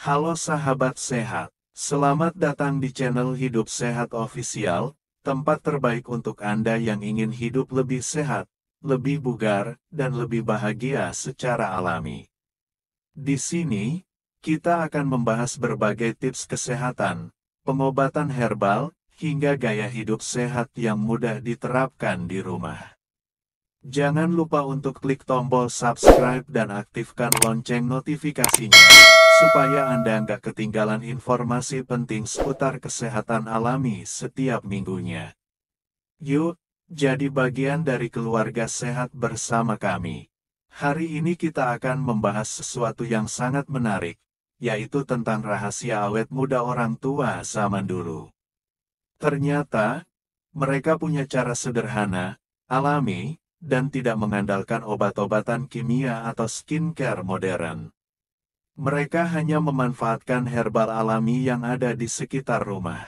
Halo sahabat sehat, selamat datang di channel Hidup Sehat Official, tempat terbaik untuk Anda yang ingin hidup lebih sehat, lebih bugar, dan lebih bahagia secara alami. Di sini, kita akan membahas berbagai tips kesehatan, pengobatan herbal, hingga gaya hidup sehat yang mudah diterapkan di rumah. Jangan lupa untuk klik tombol subscribe dan aktifkan lonceng notifikasinya, supaya Anda nggak ketinggalan informasi penting seputar kesehatan alami setiap minggunya. Yuk, jadi bagian dari keluarga sehat bersama kami. Hari ini kita akan membahas sesuatu yang sangat menarik, yaitu tentang rahasia awet muda orang tua zaman dulu. Ternyata, mereka punya cara sederhana, alami, dan tidak mengandalkan obat-obatan kimia atau skincare modern. Mereka hanya memanfaatkan herbal alami yang ada di sekitar rumah.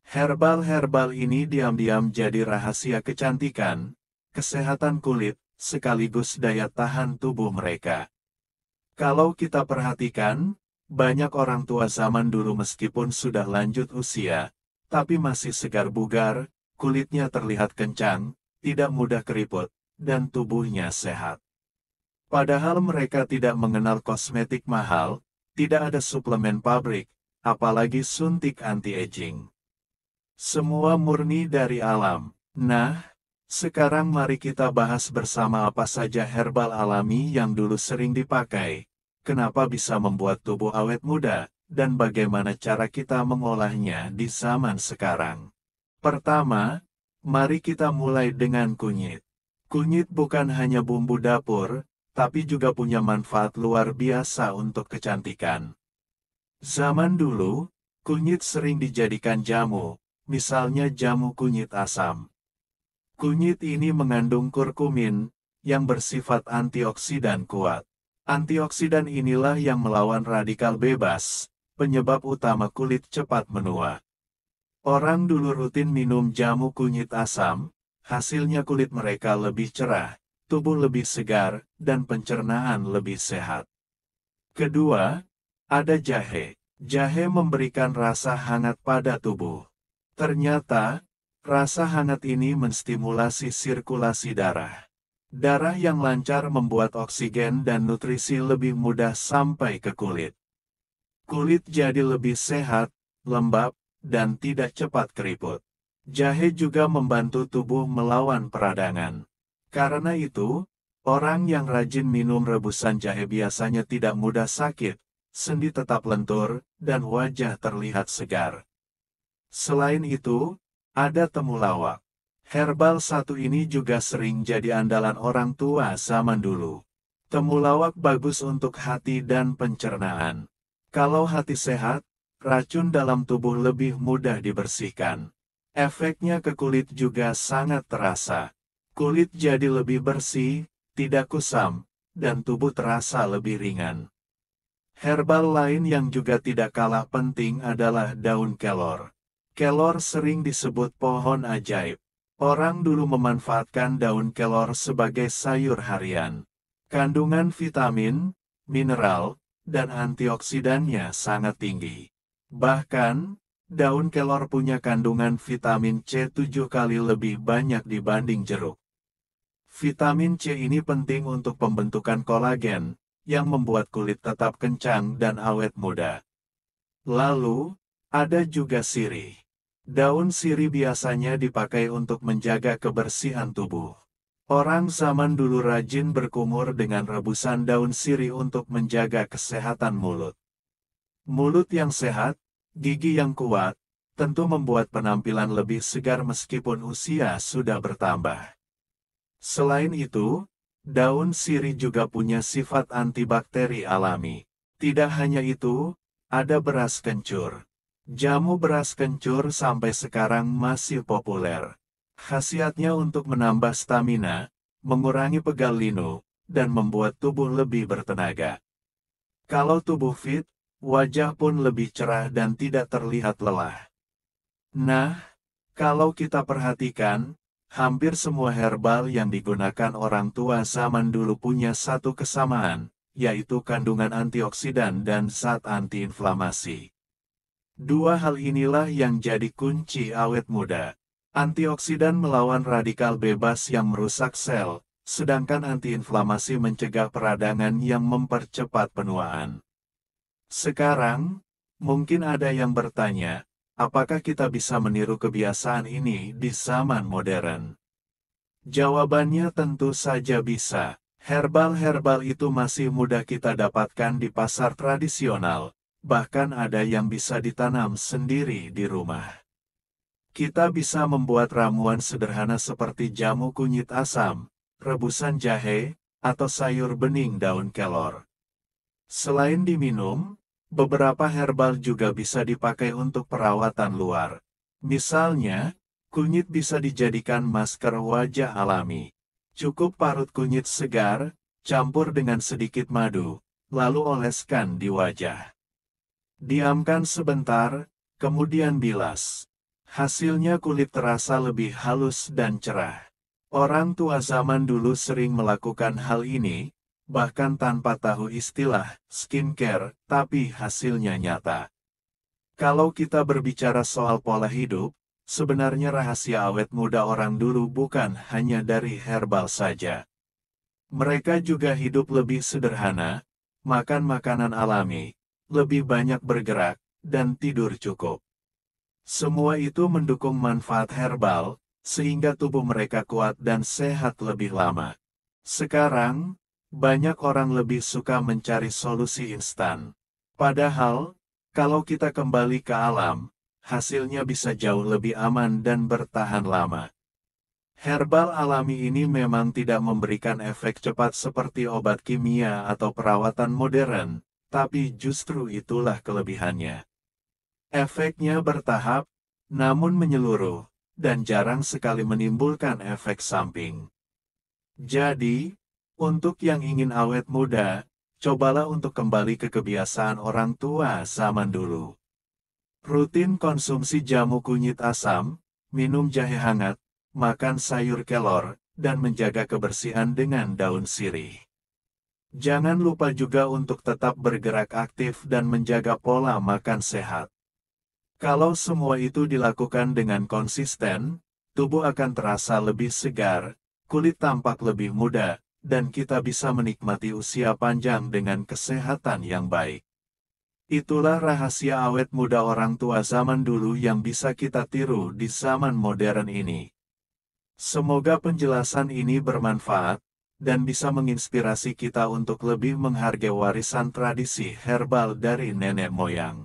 Herbal-herbal ini diam-diam jadi rahasia kecantikan, kesehatan kulit, sekaligus daya tahan tubuh mereka. Kalau kita perhatikan, banyak orang tua zaman dulu meskipun sudah lanjut usia, tapi masih segar bugar, kulitnya terlihat kencang, tidak mudah keriput, dan tubuhnya sehat. Padahal mereka tidak mengenal kosmetik mahal, tidak ada suplemen pabrik, apalagi suntik anti-aging. Semua murni dari alam. Nah, sekarang mari kita bahas bersama apa saja herbal alami yang dulu sering dipakai, kenapa bisa membuat tubuh awet muda, dan bagaimana cara kita mengolahnya di zaman sekarang. Pertama, mari kita mulai dengan kunyit. Kunyit bukan hanya bumbu dapur, tapi juga punya manfaat luar biasa untuk kecantikan. Zaman dulu, kunyit sering dijadikan jamu, misalnya jamu kunyit asam. Kunyit ini mengandung kurkumin, yang bersifat antioksidan kuat. Antioksidan inilah yang melawan radikal bebas, penyebab utama kulit cepat menua. Orang dulu rutin minum jamu kunyit asam, hasilnya kulit mereka lebih cerah, tubuh lebih segar, dan pencernaan lebih sehat. Kedua, ada jahe. Jahe memberikan rasa hangat pada tubuh. Ternyata, rasa hangat ini menstimulasi sirkulasi darah. Darah yang lancar membuat oksigen dan nutrisi lebih mudah sampai ke kulit. Kulit jadi lebih sehat, lembab, dan tidak cepat keriput. Jahe juga membantu tubuh melawan peradangan. Karena itu, orang yang rajin minum rebusan jahe biasanya tidak mudah sakit, sendi tetap lentur, dan wajah terlihat segar. Selain itu, ada temulawak. Herbal satu ini juga sering jadi andalan orang tua zaman dulu. Temulawak bagus untuk hati dan pencernaan. Kalau hati sehat, racun dalam tubuh lebih mudah dibersihkan. Efeknya ke kulit juga sangat terasa. Kulit jadi lebih bersih, tidak kusam, dan tubuh terasa lebih ringan. Herbal lain yang juga tidak kalah penting adalah daun kelor. Kelor sering disebut pohon ajaib. Orang dulu memanfaatkan daun kelor sebagai sayur harian. Kandungan vitamin, mineral, dan antioksidannya sangat tinggi. Bahkan, daun kelor punya kandungan vitamin C 7 kali lebih banyak dibanding jeruk. Vitamin C ini penting untuk pembentukan kolagen, yang membuat kulit tetap kencang dan awet muda. Lalu, ada juga sirih. Daun sirih biasanya dipakai untuk menjaga kebersihan tubuh. Orang zaman dulu rajin berkumur dengan rebusan daun sirih untuk menjaga kesehatan mulut. Mulut yang sehat, gigi yang kuat, tentu membuat penampilan lebih segar meskipun usia sudah bertambah. Selain itu, daun sirih juga punya sifat antibakteri alami. Tidak hanya itu, ada beras kencur. Jamu beras kencur sampai sekarang masih populer. Khasiatnya untuk menambah stamina, mengurangi pegal linu, dan membuat tubuh lebih bertenaga. Kalau tubuh fit, wajah pun lebih cerah dan tidak terlihat lelah. Nah, kalau kita perhatikan, hampir semua herbal yang digunakan orang tua zaman dulu punya satu kesamaan, yaitu kandungan antioksidan dan zat antiinflamasi. Dua hal inilah yang jadi kunci awet muda. Antioksidan melawan radikal bebas yang merusak sel, sedangkan antiinflamasi mencegah peradangan yang mempercepat penuaan. Sekarang, mungkin ada yang bertanya, apakah kita bisa meniru kebiasaan ini di zaman modern? Jawabannya tentu saja bisa. Herbal-herbal itu masih mudah kita dapatkan di pasar tradisional, bahkan ada yang bisa ditanam sendiri di rumah. Kita bisa membuat ramuan sederhana seperti jamu kunyit asam, rebusan jahe, atau sayur bening daun kelor. Selain diminum, beberapa herbal juga bisa dipakai untuk perawatan luar. Misalnya, kunyit bisa dijadikan masker wajah alami. Cukup parut kunyit segar, campur dengan sedikit madu, lalu oleskan di wajah. Diamkan sebentar, kemudian bilas. Hasilnya kulit terasa lebih halus dan cerah. Orang tua zaman dulu sering melakukan hal ini, bahkan tanpa tahu istilah skincare, tapi hasilnya nyata. Kalau kita berbicara soal pola hidup, sebenarnya rahasia awet muda orang dulu bukan hanya dari herbal saja. Mereka juga hidup lebih sederhana, makan makanan alami, lebih banyak bergerak, dan tidur cukup. Semua itu mendukung manfaat herbal, sehingga tubuh mereka kuat dan sehat lebih lama. Sekarang, banyak orang lebih suka mencari solusi instan. Padahal, kalau kita kembali ke alam, hasilnya bisa jauh lebih aman dan bertahan lama. Herbal alami ini memang tidak memberikan efek cepat seperti obat kimia atau perawatan modern, tapi justru itulah kelebihannya. Efeknya bertahap, namun menyeluruh, dan jarang sekali menimbulkan efek samping. Jadi, untuk yang ingin awet muda, cobalah untuk kembali ke kebiasaan orang tua zaman dulu. Rutin konsumsi jamu kunyit asam, minum jahe hangat, makan sayur kelor, dan menjaga kebersihan dengan daun sirih. Jangan lupa juga untuk tetap bergerak aktif dan menjaga pola makan sehat. Kalau semua itu dilakukan dengan konsisten, tubuh akan terasa lebih segar, kulit tampak lebih muda, dan kita bisa menikmati usia panjang dengan kesehatan yang baik. Itulah rahasia awet muda orang tua zaman dulu yang bisa kita tiru di zaman modern ini. Semoga penjelasan ini bermanfaat, dan bisa menginspirasi kita untuk lebih menghargai warisan tradisi herbal dari nenek moyang.